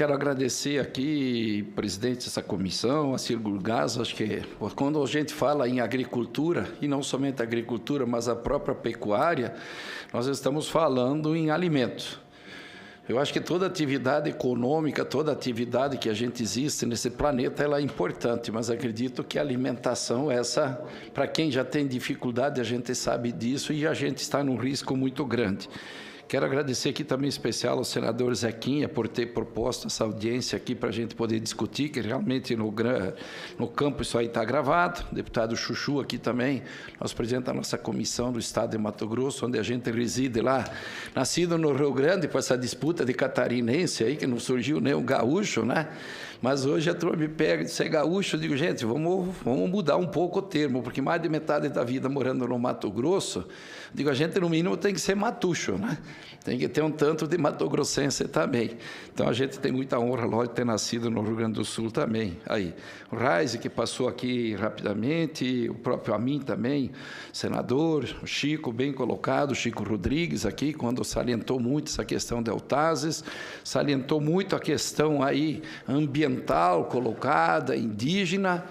quero agradecer aqui, presidente dessa comissão, a Ciro Gás. Acho que quando a gente fala em agricultura, e não somente a agricultura, mas a própria pecuária, nós estamos falando em alimento. Eu acho que toda atividade econômica, toda atividade que a gente existe nesse planeta, ela é importante, mas acredito que a alimentação, essa, para quem já tem dificuldade, a gente sabe disso e a gente está num risco muito grande. Quero agradecer aqui também em especial ao senador Zequinha por ter proposto essa audiência aqui para a gente poder discutir, que realmente no campo isso aí está gravado. O deputado Chuchu aqui também, nosso presidente da nossa comissão do Estado de Mato Grosso, onde a gente reside lá, nascido no Rio Grande, com essa disputa de catarinense aí, que não surgiu nem um gaúcho, né? Mas hoje a turma me pega de ser gaúcho, eu digo, gente, vamos mudar um pouco o termo, porque mais de metade da vida morando no Mato Grosso, digo, a gente no mínimo tem que ser matucho, né? Tem que ter um tanto de matogrossense também. Então a gente tem muita honra, lógico, de ter nascido no Rio Grande do Sul também. Aí, o Reise, que passou aqui rapidamente, o próprio Amin também, senador, o Chico, bem colocado, o Chico Rodrigues aqui, quando salientou muito essa questão de Autazes, salientou muito a questão aí ambiental colocada, indígena,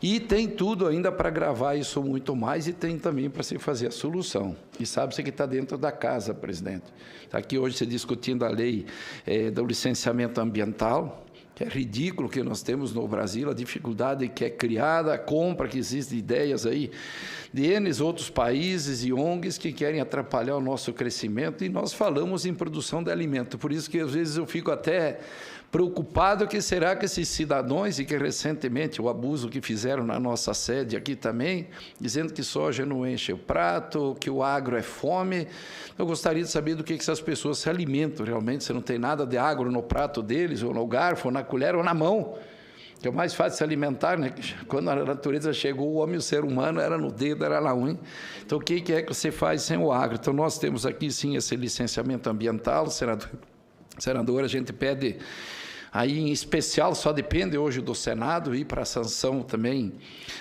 e tem tudo ainda para gravar isso muito mais e tem também para se fazer a solução. E sabe-se que está dentro da casa, presidente. Está aqui hoje se discutindo a lei do licenciamento ambiental, que é ridículo que nós temos no Brasil, a dificuldade que é criada, a compra que existe de ideias aí de N outros países e ONGs que querem atrapalhar o nosso crescimento, e nós falamos em produção de alimento. Por isso que às vezes eu fico até preocupado que será que esses cidadãos, e que recentemente o abuso que fizeram na nossa sede aqui também, dizendo que soja não enche o prato, que o agro é fome, eu gostaria de saber do que essas pessoas se alimentam realmente, se não tem nada de agro no prato deles, ou no garfo, ou na colher, ou na mão, que é o mais fácil se alimentar, né? Quando a natureza chegou, o homem, o ser humano, era no dedo, era na unha. Então, o que é que você faz sem o agro? Então, nós temos aqui, sim, esse licenciamento ambiental, senador, a gente pede, aí em especial, só depende hoje do Senado, ir para a sanção também,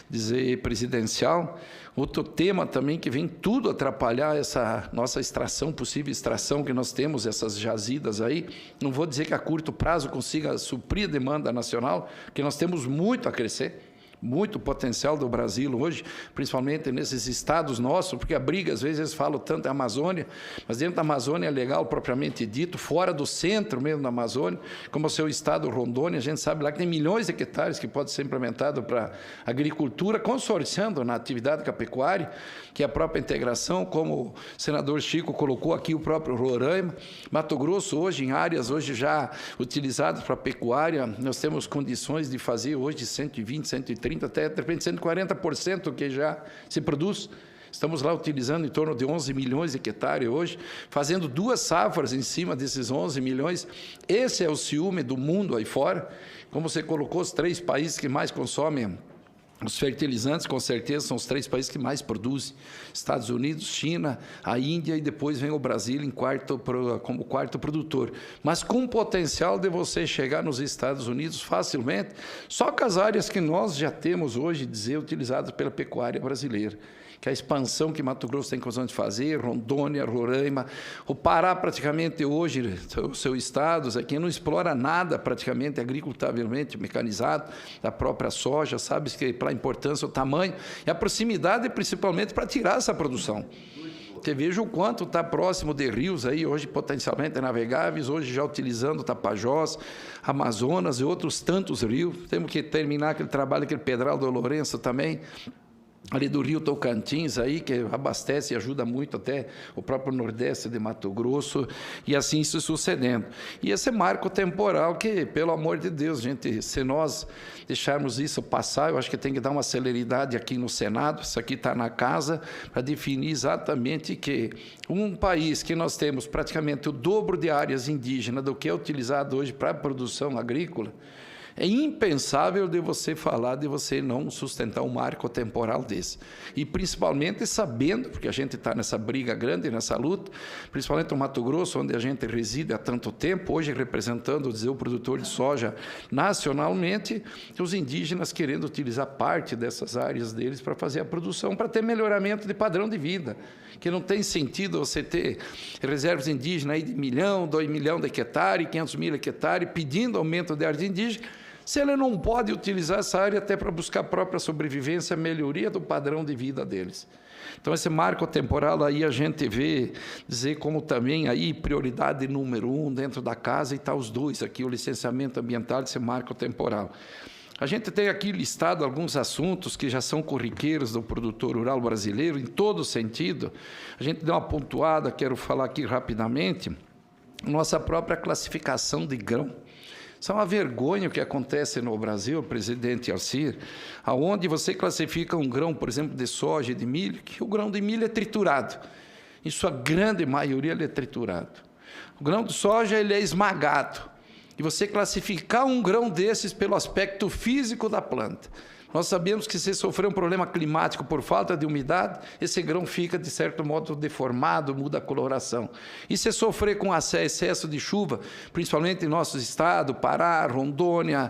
dizer, presidencial. Outro tema também que vem tudo atrapalhar essa nossa extração, possível extração que nós temos, essas jazidas aí. Não vou dizer que a curto prazo consiga suprir a demanda nacional, porque nós temos muito a crescer. Muito potencial do Brasil hoje, principalmente nesses estados nossos, porque a briga, às vezes, eles falam tanto da Amazônia, mas dentro da Amazônia é legal, propriamente dito, fora do centro mesmo da Amazônia, como o seu estado Rondônia, a gente sabe lá que tem milhões de hectares que pode ser implementado para agricultura, consorciando na atividade com a pecuária, que é a própria integração, como o senador Chico colocou aqui, o próprio Roraima, Mato Grosso hoje, em áreas hoje já utilizadas para pecuária, nós temos condições de fazer hoje de 120, 130, até de repente 140% que já se produz. Estamos lá utilizando em torno de 11 milhões de hectares hoje, fazendo 2 safras em cima desses 11 milhões. Esse é o ciúme do mundo aí fora. Como você colocou, os 3 países que mais consomem os fertilizantes, com certeza, são os 3 países que mais produzem. Estados Unidos, China, a Índia e depois vem o Brasil como quarto produtor. Mas com potencial de você chegar nos Estados Unidos facilmente, só com as áreas que nós já temos hoje, utilizadas pela pecuária brasileira. Que a expansão que Mato Grosso tem condições de fazer, Rondônia, Roraima, o Pará praticamente hoje, o seu estado, aqui não explora nada praticamente agricultavelmente mecanizado, da própria soja, sabe que pela importância, o tamanho e a proximidade principalmente para tirar essa produção. Você veja o quanto está próximo de rios aí, hoje potencialmente navegáveis, hoje já utilizando Tapajós, Amazonas e outros tantos rios. Temos que terminar aquele trabalho, aquele Pedral do Lourenço também, ali do Rio Tocantins, aí, que abastece e ajuda muito até o próprio Nordeste de Mato Grosso, e assim se sucedendo. E esse marco temporal que, pelo amor de Deus, gente, se nós deixarmos isso passar, eu acho que tem que dar uma celeridade aqui no Senado, isso aqui está na casa, para definir exatamente que um país que nós temos praticamente o dobro de áreas indígenas do que é utilizado hoje para a produção agrícola, é impensável de você falar de você não sustentar um marco temporal desse. E principalmente sabendo, porque a gente está nessa briga grande, nessa luta, principalmente no Mato Grosso, onde a gente reside há tanto tempo, hoje representando o produtor de soja nacionalmente, os indígenas querendo utilizar parte dessas áreas deles para fazer a produção, para ter melhoramento de padrão de vida. que não tem sentido você ter reservas indígenas aí de 1 milhão, 2 milhões de hectares, 500 mil hectares, pedindo aumento de área indígena, se ele não pode utilizar essa área até para buscar a própria sobrevivência, melhoria do padrão de vida deles. Então, esse marco temporal aí a gente vê, dizer como também aí prioridade número 1 dentro da casa, e está os dois aqui, o licenciamento ambiental e esse marco temporal. A gente tem aqui listado alguns assuntos que já são corriqueiros do produtor rural brasileiro, em todo sentido. A gente deu uma pontuada, quero falar aqui rapidamente, nossa própria classificação de grão. Isso é uma vergonha o que acontece no Brasil, presidente Alcir, aonde você classifica um grão, por exemplo, de soja e de milho, que o grão de milho é triturado. Em sua grande maioria, ele é triturado. O grão de soja ele é esmagado. E você classificar um grão desses pelo aspecto físico da planta. Nós sabemos que se sofrer um problema climático por falta de umidade, esse grão fica, de certo modo, deformado, muda a coloração. E se sofrer com excesso de chuva, principalmente em nossos estados, Pará, Rondônia,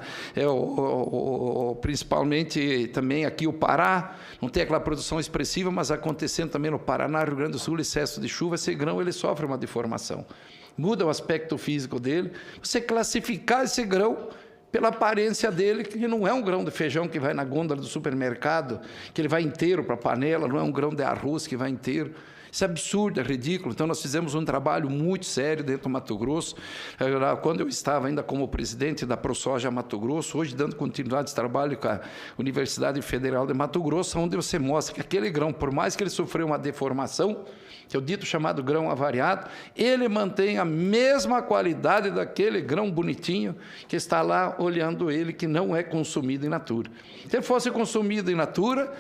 principalmente também aqui o Pará, não tem aquela produção expressiva, mas acontecendo também no Paraná, Rio Grande do Sul, excesso de chuva, esse grão ele sofre uma deformação. Muda o aspecto físico dele. Você classificar esse grão pela aparência dele, que não é um grão de feijão que vai na gôndola do supermercado, que ele vai inteiro para a panela, não é um grão de arroz que vai inteiro. Isso é absurdo, é ridículo. Então, nós fizemos um trabalho muito sério dentro do Mato Grosso. Quando eu estava ainda como presidente da ProSoja Mato Grosso, hoje dando continuidade de trabalho com a Universidade Federal de Mato Grosso, onde você mostra que aquele grão, por mais que ele sofreu uma deformação, que é o dito chamado grão avariado, ele mantém a mesma qualidade daquele grão bonitinho que está lá olhando ele, que não é consumido in natura. Se ele fosse consumido in natura,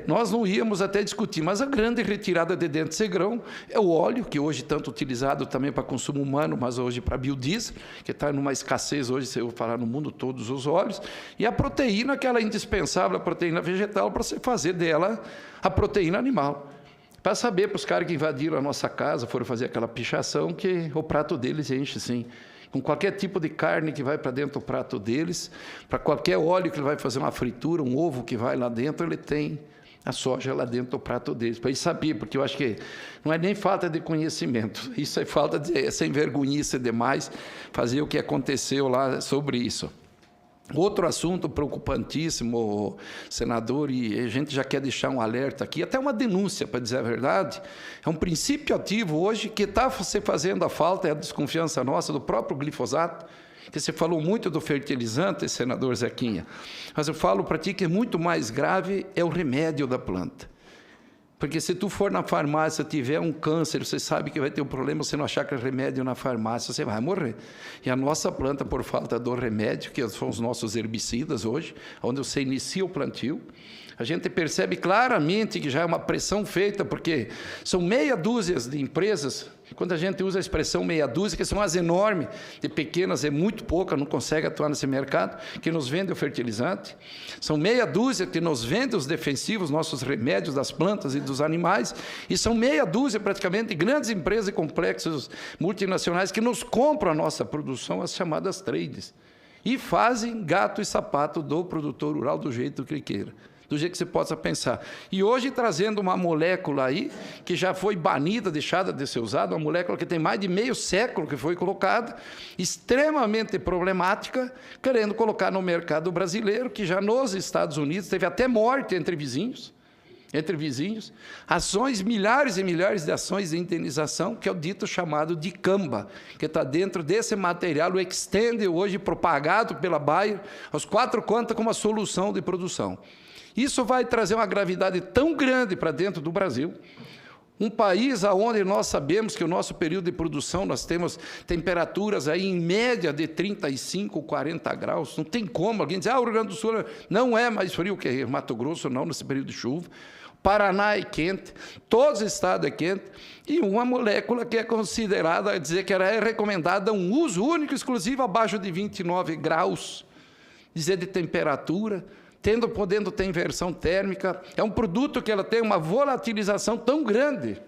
nós não íamos até discutir, mas a grande retirada de dentro desse grão é o óleo, que hoje tanto utilizado também para consumo humano, mas hoje para biodiesel, que está numa escassez hoje, se eu falar no mundo, todos os óleos, e a proteína, que ela é indispensável, a proteína vegetal, para você fazer dela a proteína animal. Para saber para os caras que invadiram a nossa casa, foram fazer aquela pichação, que o prato deles enche, sim. Com qualquer tipo de carne que vai para dentro do prato deles, para qualquer óleo que ele vai fazer uma fritura, um ovo que vai lá dentro, ele tem a soja lá dentro do prato deles. Para eles saberem, porque eu acho que não é nem falta de conhecimento, isso é falta de sem vergonhice demais fazer o que aconteceu lá sobre isso. Outro assunto preocupantíssimo, senador, e a gente já quer deixar um alerta aqui, até uma denúncia, para dizer a verdade, é um princípio ativo hoje que está se fazendo a falta, é a desconfiança nossa do próprio glifosato, que você falou muito do fertilizante, senador Zequinha, mas eu falo para ti que muito mais grave é o remédio da planta. Porque se tu for na farmácia, tiver um câncer, você sabe que vai ter um problema, você não achar que é remédio na farmácia, você vai morrer. E a nossa planta, por falta do remédio, que são os nossos herbicidas hoje, onde você inicia o plantio, a gente percebe claramente que já é uma pressão feita, porque são meia dúzia de empresas, quando a gente usa a expressão meia dúzia, que são as enormes, de pequenas é muito pouca, não consegue atuar nesse mercado, que nos vende o fertilizante, são meia dúzia que nos vende os defensivos, nossos remédios das plantas e dos animais, e são meia dúzia praticamente de grandes empresas e complexos multinacionais que nos compram a nossa produção, as chamadas trades, e fazem gato e sapato do produtor rural do jeito que ele queira. Do jeito que você possa pensar. E hoje trazendo uma molécula aí, que já foi banida, deixada de ser usada, uma molécula que tem mais de meio século que foi colocada, extremamente problemática, querendo colocar no mercado brasileiro, que já nos Estados Unidos teve até morte entre vizinhos, ações, milhares e milhares de ações de indenização, que é o dito chamado de Dicamba, que está dentro desse material, o Extend, hoje propagado pela Bayer, aos 4 contas como a solução de produção. Isso vai trazer uma gravidade tão grande para dentro do Brasil, um país onde nós sabemos que o nosso período de produção, nós temos temperaturas aí em média de 35, 40 graus, não tem como alguém dizer, o Rio Grande do Sul não é mais frio que Mato Grosso, não, nesse período de chuva, Paraná é quente, todos os estados é quente, e uma molécula que é considerada, dizer que ela é recomendada um uso único, exclusivo, abaixo de 29 graus, dizer de temperatura, podendo ter inversão térmica, é um produto que ela tem uma volatilização tão grande,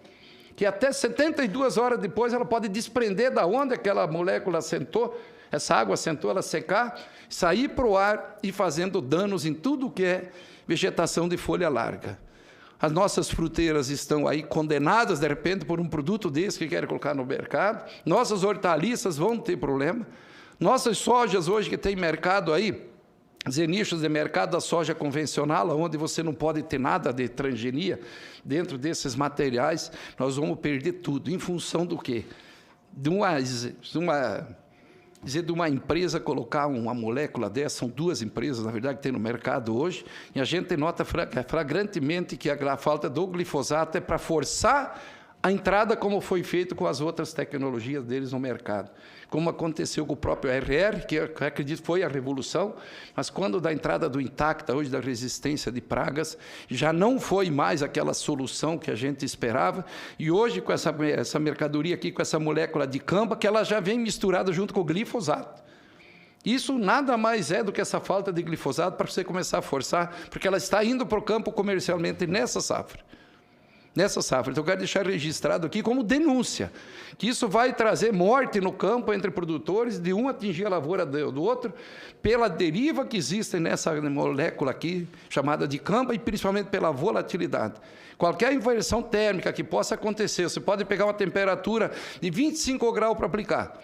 que até 72 horas depois ela pode desprender da onde aquela molécula assentou, essa água assentou, ela secar, sair para o ar e fazendo danos em tudo que é vegetação de folha larga. As nossas fruteiras estão aí condenadas, de repente, por um produto desse que querem colocar no mercado. Nossas hortaliças vão ter problema. Nossas sojas hoje que tem mercado aí, dizer, nichos de mercado da soja convencional, onde você não pode ter nada de transgenia dentro desses materiais, nós vamos perder tudo. Em função do quê? De uma empresa colocar uma molécula dessa, são duas empresas, na verdade, que tem no mercado hoje, e a gente nota flagrantemente que a falta do glifosato é para forçar a entrada, como foi feito com as outras tecnologias deles no mercado. Como aconteceu com o próprio RR, que eu acredito foi a revolução, mas quando da entrada do Intacta, hoje da resistência de pragas, já não foi mais aquela solução que a gente esperava, e hoje com essa mercadoria aqui, com essa molécula de camba, que ela já vem misturada junto com o glifosato. Isso nada mais é do que essa falta de glifosato para você começar a forçar, porque ela está indo para o campo comercialmente nessa safra. Então, eu quero deixar registrado aqui como denúncia, que isso vai trazer morte no campo entre produtores, de um atingir a lavoura do outro, pela deriva que existe nessa molécula aqui, chamada de camba, e principalmente pela volatilidade. Qualquer inversão térmica que possa acontecer, você pode pegar uma temperatura de 25 graus para aplicar,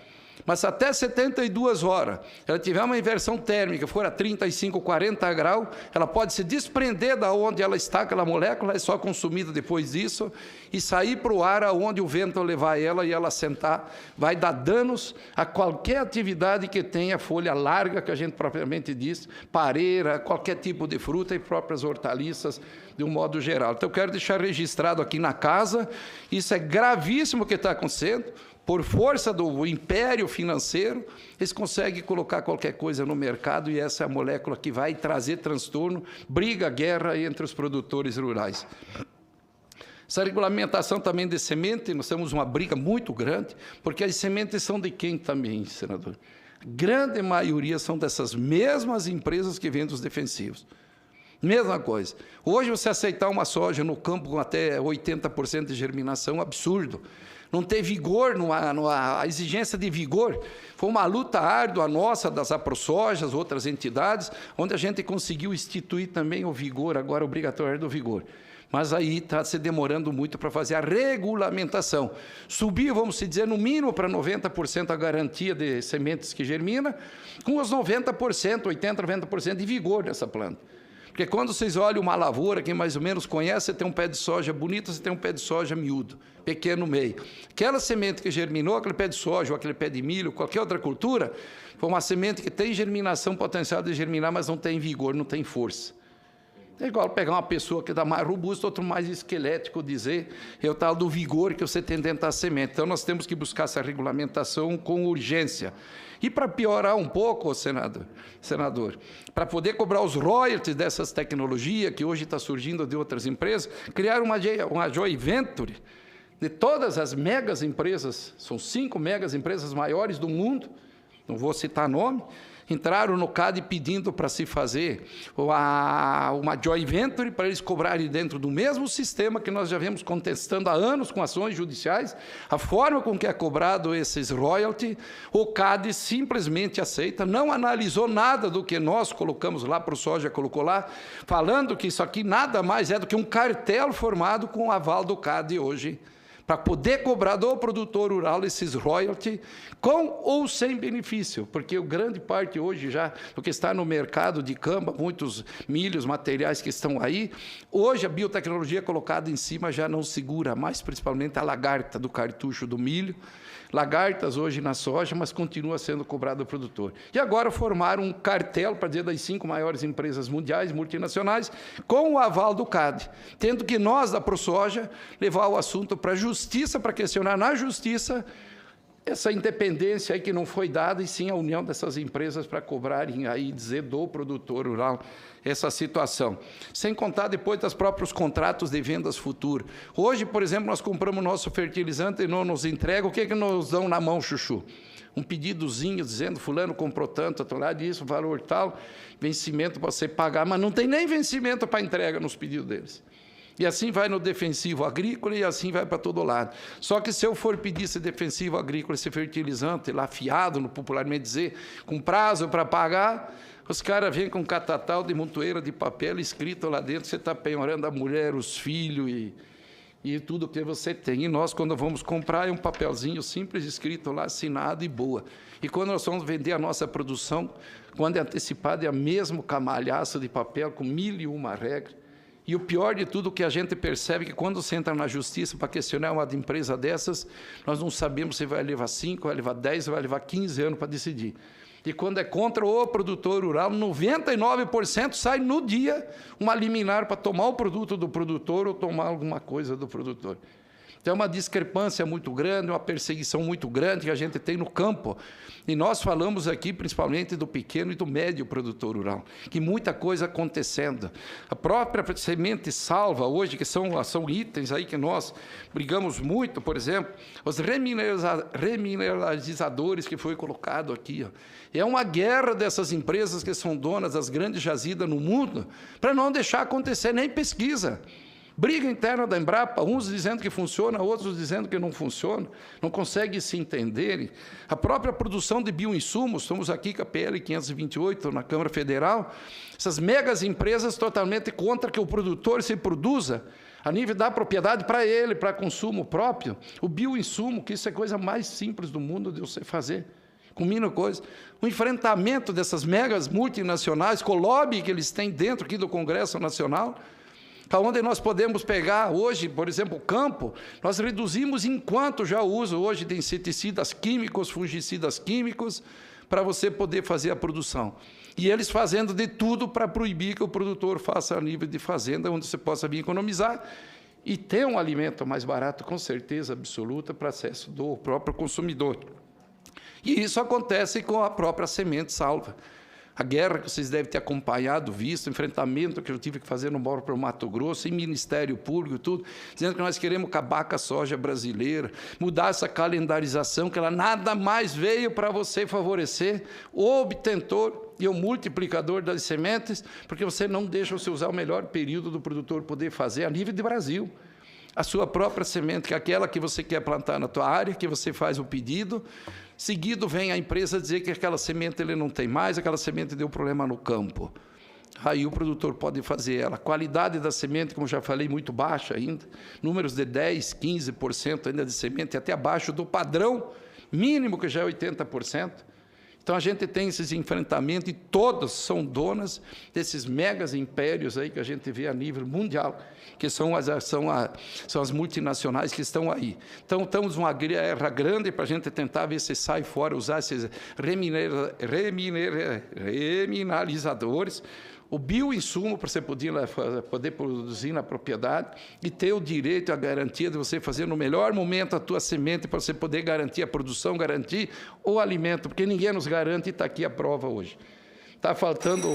mas até 72 horas, ela tiver uma inversão térmica, for a 35, 40 graus, ela pode se desprender da onde ela está, aquela molécula, é só consumida depois disso, e sair para o ar aonde o vento levar ela e ela sentar, vai dar danos a qualquer atividade que tenha folha larga, que a gente propriamente diz, pareira, qualquer tipo de fruta e próprias hortaliças, de um modo geral. Então, eu quero deixar registrado aqui na casa, isso é gravíssimo o que está acontecendo. Por força do império financeiro, eles conseguem colocar qualquer coisa no mercado e essa é a molécula que vai trazer transtorno, briga, guerra entre os produtores rurais. Essa regulamentação também de semente, nós temos uma briga muito grande, porque as sementes são de quem também, senador? A grande maioria são dessas mesmas empresas que vendem os defensivos. Mesma coisa. Hoje, você aceitar uma soja no campo com até 80% de germinação, é um absurdo. Não ter vigor, a exigência de vigor, foi uma luta árdua nossa, das AproSojas, outras entidades, onde a gente conseguiu instituir também o vigor, agora obrigatório do vigor. Mas aí está se demorando muito para fazer a regulamentação. Subir, vamos dizer, no mínimo para 90% a garantia de sementes que germina, com os 90%, 80%, 90% de vigor nessa planta. Porque quando vocês olham uma lavoura, quem mais ou menos conhece, você tem um pé de soja bonito, você tem um pé de soja miúdo, pequeno no meio. Aquela semente que germinou, aquele pé de soja ou aquele pé de milho, qualquer outra cultura, foi uma semente que tem germinação, potencial de germinar, mas não tem vigor, não tem força. É igual pegar uma pessoa que está mais robusta, outro mais esquelético, dizer, é o tal do vigor que você tem dentro da semente. Então, nós temos que buscar essa regulamentação com urgência. E para piorar um pouco, senador, para poder cobrar os royalties dessas tecnologias, que hoje está surgindo de outras empresas, criar uma joint venture de todas as megas empresas, são 5 megas empresas maiores do mundo, não vou citar nome, entraram no CAD pedindo para se fazer uma joint venture para eles cobrarem dentro do mesmo sistema que nós já vemos contestando há anos com ações judiciais, a forma com que é cobrado esses royalties, o CAD simplesmente aceita, não analisou nada do que nós colocamos lá, para o soja colocou lá, falando que isso aqui nada mais é do que um cartel formado com o aval do CAD hoje, para poder cobrar do produtor rural esses royalties, com ou sem benefício, porque a grande parte hoje já, do que está no mercado de camba, muitos milhos, materiais que estão aí, hoje a biotecnologia colocada em cima já não segura mais, principalmente a lagarta do cartucho do milho, lagartas hoje na soja, mas continua sendo cobrado do produtor. E agora formaram um cartel, para dizer, das 5 maiores empresas mundiais, multinacionais, com o aval do CAD, tendo que nós, da AproSoja, levar o assunto para a justiça, para questionar na justiça essa independência aí que não foi dada, e sim a união dessas empresas para cobrarem aí, dizer, do produtor rural essa situação. Sem contar depois dos próprios contratos de vendas futuras. Hoje, por exemplo, nós compramos nosso fertilizante e não nos entrega, o que é que nos dão na mão, Chuchu? Um pedidozinho dizendo, fulano comprou tanto, lá disso, valor tal, vencimento para você pagar, mas não tem nem vencimento para entrega nos pedidos deles. E assim vai no defensivo agrícola e assim vai para todo lado. Só que se eu for pedir esse defensivo agrícola, esse fertilizante lá fiado, no popularmente dizer, com prazo para pagar, Os caras vêm com catatal de montoeira de papel escrito lá dentro, você está penhorando a mulher, os filhos e tudo que você tem. E nós, quando vamos comprar, é um papelzinho simples escrito lá, assinado e boa. E quando nós vamos vender a nossa produção, quando é antecipada, é o mesmo camalhaço de papel, com 1001 regras. E o pior de tudo que a gente percebe é que quando você entra na justiça para questionar uma empresa dessas, nós não sabemos se vai levar 5, vai levar 10, vai levar 15 anos para decidir. E quando é contra o produtor rural, 99% sai no dia uma liminar para tomar o produto do produtor ou tomar alguma coisa do produtor. Então, é uma discrepância muito grande, uma perseguição muito grande que a gente tem no campo. E nós falamos aqui principalmente do pequeno e do médio produtor rural, que muita coisa acontecendo. A própria semente salva hoje, que são itens aí que nós brigamos muito, por exemplo, os remineralizadores que foi colocado aqui. Ó. É uma guerra dessas empresas que são donas das grandes jazidas no mundo, para não deixar acontecer nem pesquisa. Briga interna da Embrapa, uns dizendo que funciona, outros dizendo que não funciona, não conseguem se entenderem. A própria produção de bioinsumos, estamos aqui com a PL 528 na Câmara Federal, essas megas empresas totalmente contra que o produtor se produza a nível da propriedade para ele, para consumo próprio. O bioinsumo, que isso é a coisa mais simples do mundo de você fazer. Combina coisa. O enfrentamento dessas megas multinacionais, com o lobby que eles têm dentro aqui do Congresso Nacional, onde nós podemos pegar hoje, por exemplo, o campo, nós reduzimos enquanto já uso hoje de inseticidas químicos, fungicidas químicos, para você poder fazer a produção. E eles fazendo de tudo para proibir que o produtor faça a nível de fazenda, onde você possa vir economizar e ter um alimento mais barato, com certeza absoluta, para acesso do próprio consumidor. E isso acontece com a própria semente salva. A guerra que vocês devem ter acompanhado, visto, o enfrentamento que eu tive que fazer no próprio Mato Grosso, em Ministério Público, tudo, dizendo que nós queremos acabar com a soja brasileira, mudar essa calendarização, que ela nada mais veio para você favorecer o obtentor e o multiplicador das sementes, porque você não deixa você usar o melhor período do produtor poder fazer a nível de Brasil. A sua própria semente, que é aquela que você quer plantar na tua área, que você faz o pedido, seguido vem a empresa dizer que aquela semente ele não tem mais, aquela semente deu problema no campo. Aí o produtor pode fazer ela. A qualidade da semente, como já falei, muito baixa ainda, números de 10%, 15% ainda de semente, até abaixo do padrão mínimo, que já é 80%. Então, a gente tem esses enfrentamentos e todas são donas desses megas impérios aí que a gente vê a nível mundial, que são as multinacionais que estão aí. Então, estamos numa guerra grande para a gente tentar ver se sai fora, usar esses remineralizadores, o bioinsumo para você poder produzir na propriedade e ter o direito e a garantia de você fazer no melhor momento a tua semente para você poder garantir a produção, garantir o alimento, porque ninguém nos garante e está aqui a prova hoje. Está faltando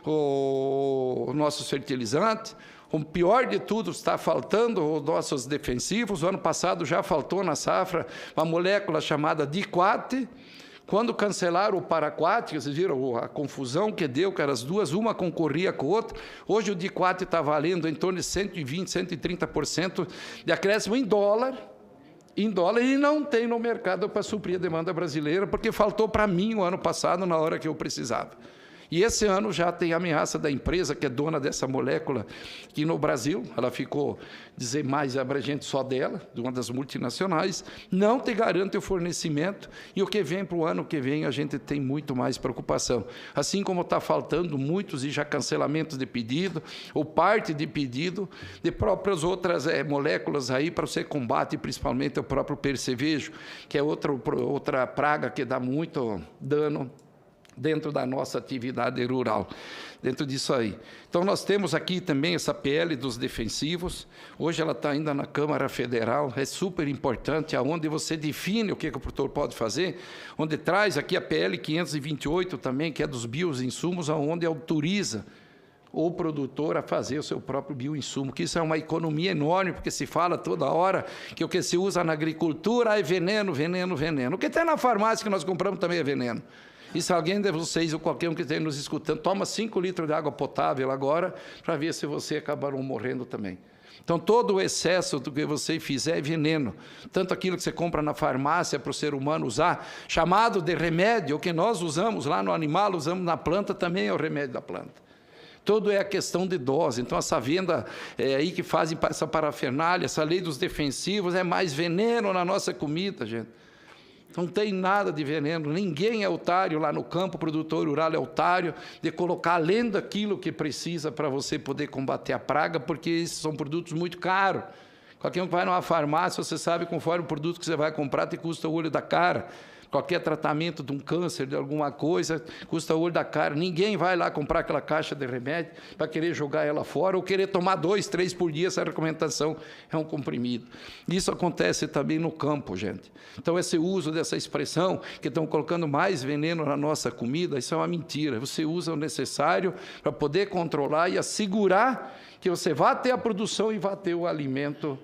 o nosso fertilizante. O pior de tudo, está faltando os nossos defensivos. O ano passado já faltou na safra uma molécula chamada diquate. Quando cancelaram o paraquat, vocês viram a confusão que deu, que eram as duas, uma concorria com a outra. Hoje o diquate está valendo em torno de 120%, 130% de acréscimo em dólar, e não tem no mercado para suprir a demanda brasileira, porque faltou para mim o ano passado, na hora que eu precisava. E esse ano já tem ameaça da empresa que é dona dessa molécula aqui no Brasil, ela ficou, dizer mais abrangente só dela, de uma das multinacionais, não te garante o fornecimento, e o que vem para o ano que vem a gente tem muito mais preocupação. Assim como está faltando muitos e já cancelamentos de pedido, ou parte de pedido, de próprias outras moléculas aí para você combate, principalmente o próprio percevejo, que é outra praga que dá muito dano dentro da nossa atividade rural, dentro disso aí. Então, nós temos aqui também essa PL dos defensivos, hoje ela está ainda na Câmara Federal, é super importante, aonde você define o que o produtor pode fazer, onde traz aqui a PL 528 também, que é dos bioinsumos, aonde autoriza o produtor a fazer o seu próprio bioinsumo, que isso é uma economia enorme, porque se fala toda hora que o que se usa na agricultura é veneno, veneno, veneno. O que tem na farmácia que nós compramos também é veneno. E se alguém de vocês, ou qualquer um que esteja nos escutando, toma 5 litros de água potável agora, para ver se você acabaram morrendo também. Então, todo o excesso do que você fizer é veneno. Tanto aquilo que você compra na farmácia para o ser humano usar, chamado de remédio, o que nós usamos lá no animal, usamos na planta, também é o remédio da planta. Tudo é a questão de dose. Então, essa venda aí que fazem essa parafernália, essa lei dos defensivos, é mais veneno na nossa comida, gente. Não tem nada de veneno, ninguém é otário lá no campo, o produtor rural é otário de colocar além daquilo que precisa para você poder combater a praga, porque esses são produtos muito caros. Qualquer um que vai numa farmácia, você sabe, conforme o produto que você vai comprar, te custa o olho da cara. Qualquer tratamento de um câncer, de alguma coisa, custa o olho da cara. Ninguém vai lá comprar aquela caixa de remédio para querer jogar ela fora ou querer tomar 2, 3 por dia, essa recomendação é um comprimido. Isso acontece também no campo, gente. Então, esse uso dessa expressão, que estão colocando mais veneno na nossa comida, isso é uma mentira. Você usa o necessário para poder controlar e assegurar que você vá ter a produção e vá ter o alimento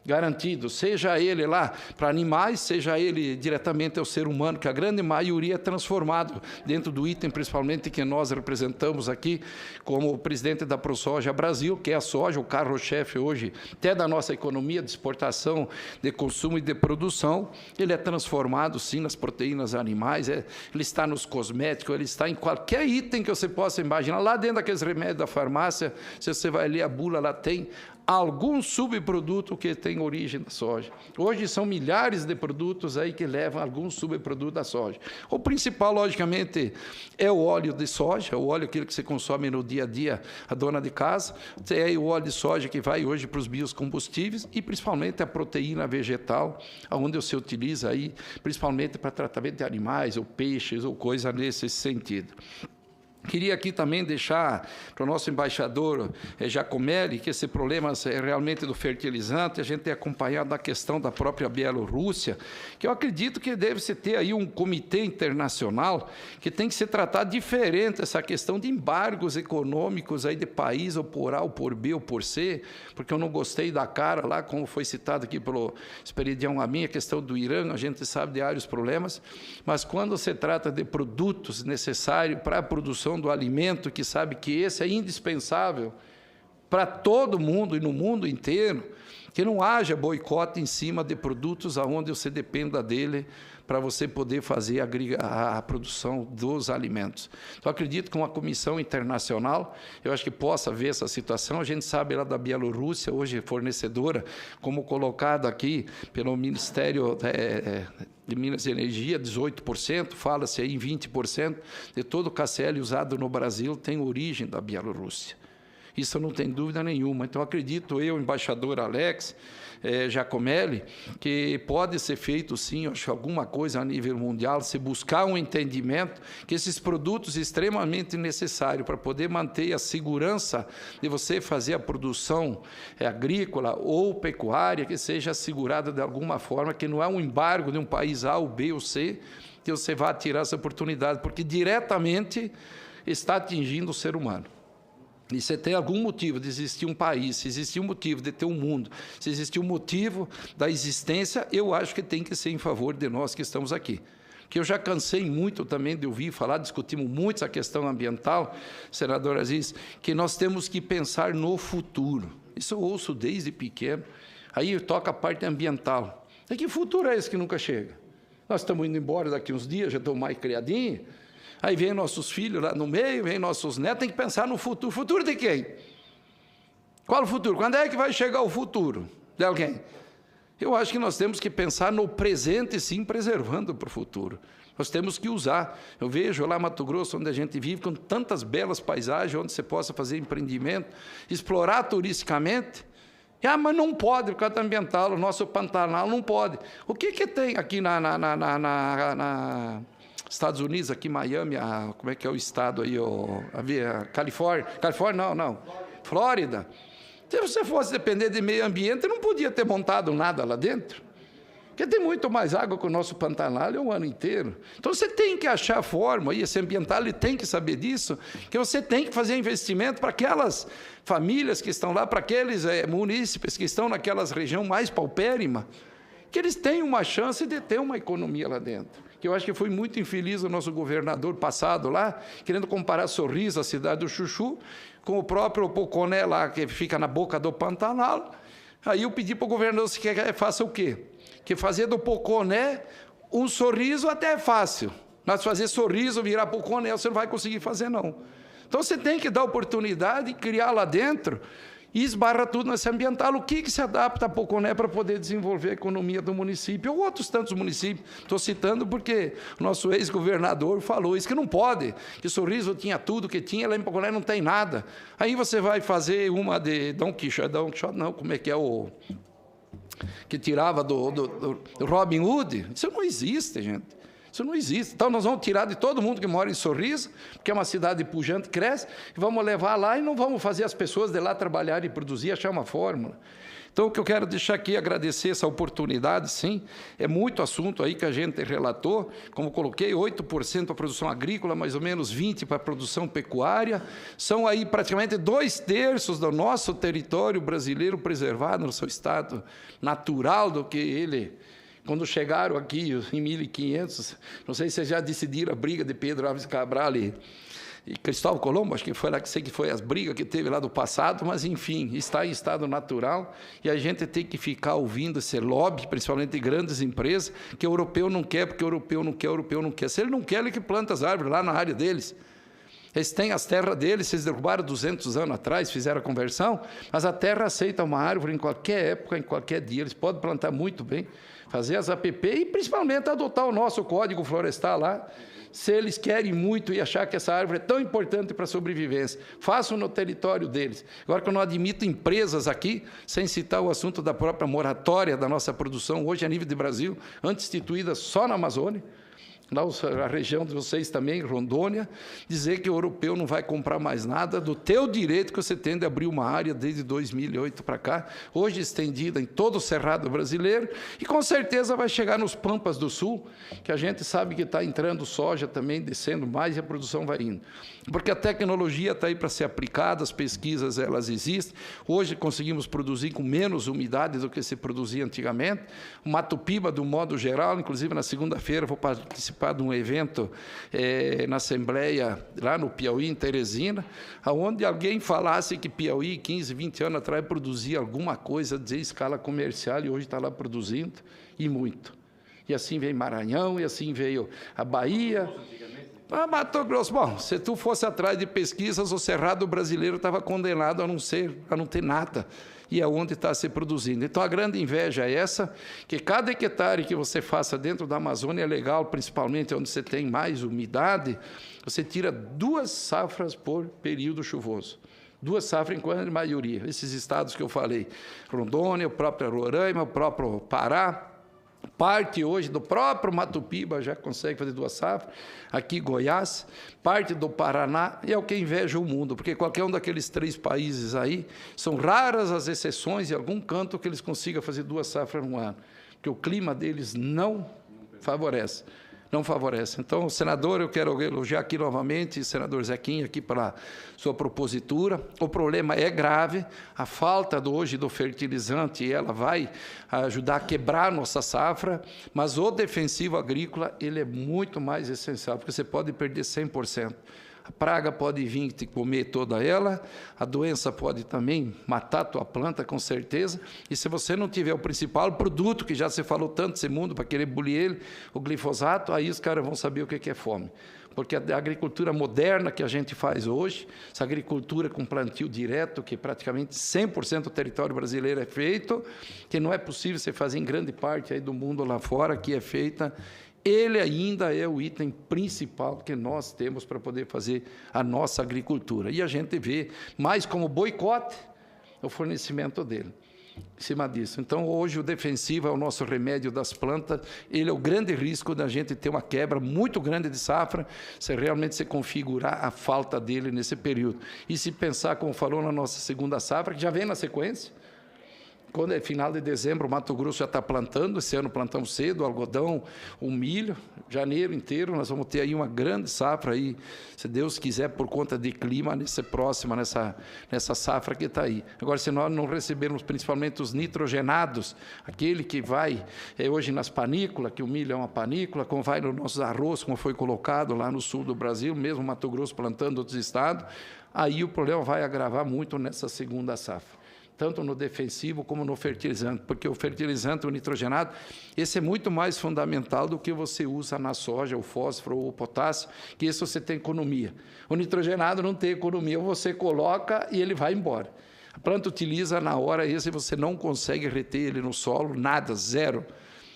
garantido, seja ele lá para animais, seja ele diretamente ao ser humano, que a grande maioria é transformado dentro do item, principalmente que nós representamos aqui, como o presidente da ProSoja Brasil, que é a soja, o carro-chefe hoje, até da nossa economia de exportação, de consumo e de produção, ele é transformado, sim, nas proteínas animais, ele está nos cosméticos, ele está em qualquer item que você possa imaginar, lá dentro daqueles remédios da farmácia, se você vai ler a bula, lá tem algum subproduto que tem origem da soja. Hoje são milhares de produtos aí que levam algum subproduto da soja. O principal, logicamente, é o óleo de soja, o óleo aquele que você consome no dia a dia, a dona de casa. Tem o óleo de soja que vai hoje para os biocombustíveis e principalmente a proteína vegetal, onde você utiliza aí, principalmente para tratamento de animais ou peixes ou coisa nesse sentido. Queria aqui também deixar para o nosso embaixador Giacomelli que esse problema é realmente do fertilizante, a gente tem acompanhado a questão da própria Bielorrússia, que eu acredito que deve-se ter aí um comitê internacional que tem que se tratar diferente essa questão de embargos econômicos aí de país, ou por A, ou por B, ou por C, porque eu não gostei da cara lá, como foi citado aqui pelo Esperidião Amin, a questão do Irã, a gente sabe de vários problemas, mas quando se trata de produtos necessários para a produção do alimento, que sabe que esse é indispensável para todo mundo e no mundo inteiro, que não haja boicote em cima de produtos aonde você dependa dele para você poder fazer a produção dos alimentos. Então, acredito que uma comissão internacional, eu acho que possa ver essa situação. A gente sabe lá da Bielorrússia, hoje fornecedora, como colocado aqui pelo Ministério de Minas e Energia, 18%, fala-se aí em 20%, de todo o KCl usado no Brasil tem origem da Bielorrússia. Isso não tem dúvida nenhuma. Então, acredito eu, embaixador Alex Giacomelli, que pode ser feito, sim, acho, alguma coisa a nível mundial, se buscar um entendimento que esses produtos extremamente necessários para poder manter a segurança de você fazer a produção agrícola ou pecuária, que seja assegurada de alguma forma, que não é um embargo de um país A, ou B ou C, que você vai tirar essa oportunidade, porque diretamente está atingindo o ser humano. E se tem algum motivo de existir um país, se existir um motivo de ter um mundo, se existir um motivo da existência, eu acho que tem que ser em favor de nós que estamos aqui. Que eu já cansei muito também de ouvir falar, discutimos muito essa questão ambiental, senador Aziz, que nós temos que pensar no futuro. Isso eu ouço desde pequeno. Aí toca a parte ambiental. E que futuro é esse que nunca chega? Nós estamos indo embora daqui uns dias, já estamos mais criadinhos. Aí vem nossos filhos lá no meio, vem nossos netos, tem que pensar no futuro. Futuro de quem? Qual o futuro? Quando é que vai chegar o futuro de alguém? Eu acho que nós temos que pensar no presente, sim, preservando para o futuro. Nós temos que usar. Eu vejo lá em Mato Grosso, onde a gente vive, com tantas belas paisagens, onde você possa fazer empreendimento, explorar turisticamente. Mas não pode, por causa ambiental, o nosso Pantanal não pode. O que tem aqui Estados Unidos, aqui em Miami, como é que é o estado aí, a Califórnia, Flórida. Se você fosse depender de meio ambiente, não podia ter montado nada lá dentro, porque tem muito mais água que o nosso Pantanal o ano inteiro. Então, você tem que achar a forma, e esse ambiental ele tem que saber disso, que você tem que fazer investimento para aquelas famílias que estão lá, para aqueles munícipes que estão naquelas regiões mais paupérrimas, que eles tenham uma chance de ter uma economia lá dentro. que eu acho que foi muito infeliz o nosso governador passado lá, querendo comparar Sorriso, a cidade do chuchu, com o próprio Poconé lá, que fica na boca do Pantanal. Aí eu pedi para o governador se quer faça o quê? Que fazer do Poconé um Sorriso até é fácil, mas fazer Sorriso virar Poconé você não vai conseguir fazer, não. Então você tem que dar oportunidade, criar lá dentro e esbarra tudo nesse ambiental. O que se adapta a Poconé para poder desenvolver a economia do município, ou outros tantos municípios. Estou citando porque o nosso ex-governador falou isso, que não pode, que Sorriso tinha tudo que tinha, lá em Poconé não tem nada. Aí você vai fazer uma de Dom Quixote não, como é que é o... que tirava do Robin Hood? Isso não existe, gente. Isso não existe. Então, nós vamos tirar de todo mundo que mora em Sorriso, porque é uma cidade pujante, cresce, e vamos levar lá e não vamos fazer as pessoas de lá trabalhar e produzir, achar uma fórmula. Então, o que eu quero deixar aqui, agradecer essa oportunidade, sim, é muito assunto aí que a gente relatou, como coloquei, 8% para a produção agrícola, mais ou menos 20% para a produção pecuária, são aí praticamente 2/3 do nosso território brasileiro preservado no seu estado natural do que ele... Quando chegaram aqui em 1500, não sei se vocês já decidiram a briga de Pedro Álvares Cabral e Cristóvão Colombo, acho que foi lá que sei que foi as brigas que teve lá do passado, mas enfim, está em estado natural e a gente tem que ficar ouvindo esse lobby, principalmente de grandes empresas, que o europeu não quer, porque o europeu não quer, o europeu não quer. Se ele não quer, ele que planta as árvores lá na área deles. Eles têm as terras deles, eles derrubaram 200 anos atrás, fizeram a conversão, mas a terra aceita uma árvore em qualquer época, em qualquer dia, eles podem plantar muito bem, fazer as APP e principalmente adotar o nosso código florestal lá, se eles querem muito e achar que essa árvore é tão importante para a sobrevivência, façam no território deles. Agora que eu não admito empresas aqui, sem citar o assunto da própria moratória da nossa produção, hoje a nível de Brasil, antes instituída só na Amazônia, lá a região de vocês também, Rondônia, dizer que o europeu não vai comprar mais nada do teu direito que você tem de abrir uma área desde 2008 para cá, hoje estendida em todo o Cerrado brasileiro, e com certeza vai chegar nos Pampas do Sul, que a gente sabe que está entrando soja também, descendo mais e a produção vai indo. Porque a tecnologia está aí para ser aplicada, as pesquisas elas existem, hoje conseguimos produzir com menos umidade do que se produzia antigamente, o Mato Piba, do modo geral, inclusive na segunda-feira vou participar de um evento na Assembleia, lá no Piauí, em Teresina, onde alguém falasse que Piauí, 15, 20 anos atrás, produzia alguma coisa de escala comercial e hoje está lá produzindo, e muito. E assim veio Maranhão, e assim veio a Bahia. Mato Grosso, bom, se tu fosse atrás de pesquisas, o Cerrado brasileiro estava condenado a não ter nada. E é onde está se produzindo. Então, a grande inveja é essa, que cada hectare que você faça dentro da Amazônia é legal, principalmente onde você tem mais umidade, você tira 2 safras por período chuvoso. 2 safras em grande maioria. Esses estados que eu falei, Rondônia, o próprio Roraima, o próprio Pará, parte hoje do próprio Mato Piba já consegue fazer 2 safras, aqui Goiás, parte do Paraná, e é o que inveja o mundo, porque qualquer um daqueles 3 países aí, são raras as exceções em algum canto que eles consigam fazer 2 safras no ano, porque o clima deles não favorece. Não favorece. Então, senador, eu quero elogiar aqui novamente, senador Zequinha, aqui pela sua propositura. O problema é grave, a falta hoje do fertilizante, ela vai ajudar a quebrar a nossa safra, mas o defensivo agrícola, ele é muito mais essencial, porque você pode perder 100%. A praga pode vir te comer toda ela, a doença pode também matar a tua planta, com certeza, e se você não tiver o principal produto, que já se falou tanto nesse mundo, para querer bulir ele, o glifosato, aí os caras vão saber o que é fome. Porque a agricultura moderna que a gente faz hoje, essa agricultura com plantio direto, que praticamente 100% do território brasileiro é feito, que não é possível você fazer em grande parte aí do mundo lá fora, que é feita, ele ainda é o item principal que nós temos para poder fazer a nossa agricultura. E a gente vê mais como boicote o fornecimento dele, em cima disso. Então, hoje, o defensivo é o nosso remédio das plantas, ele é o grande risco da gente ter uma quebra muito grande de safra, se realmente se configurar a falta dele nesse período. E se pensar, como falou na nossa segunda safra, que já vem na sequência, Quando é final de dezembro, o Mato Grosso já está plantando. Esse ano plantamos cedo, algodão, o milho. Janeiro inteiro nós vamos ter aí uma grande safra aí, se Deus quiser, por conta de clima, nessa safra que está aí. Agora, se nós não recebermos principalmente os nitrogenados, aquele que vai hoje nas panículas, que o milho é uma panícula, como vai no nosso arroz, como foi colocado lá no sul do Brasil, mesmo Mato Grosso plantando outros estados, aí o problema vai agravar muito nessa segunda safra, tanto no defensivo como no fertilizante, porque o fertilizante, o nitrogenado, esse é muito mais fundamental do que você usa na soja, o fósforo ou o potássio, que isso você tem economia. O nitrogenado não tem economia, você coloca e ele vai embora. A planta utiliza na hora, esse você não consegue reter ele no solo, nada, zero.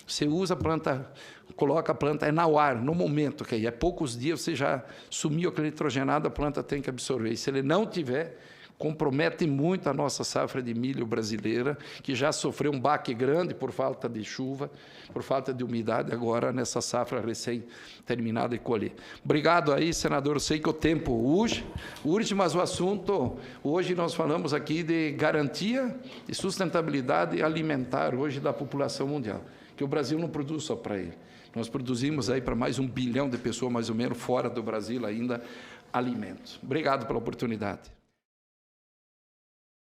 Você usa a planta, coloca a planta, é na ar, no momento, que é poucos dias você já sumiu aquele nitrogenado, a planta tem que absorver. E se ele não tiver, compromete muito a nossa safra de milho brasileira, que já sofreu um baque grande por falta de chuva, por falta de umidade, agora nessa safra recém-terminada de colher. Obrigado aí, senador. Eu sei que o tempo urge, mas o assunto, hoje nós falamos aqui de garantia e sustentabilidade alimentar hoje da população mundial, que o Brasil não produz só para ele. Nós produzimos aí para mais 1 bilhão de pessoas, mais ou menos, fora do Brasil ainda, alimentos. Obrigado pela oportunidade.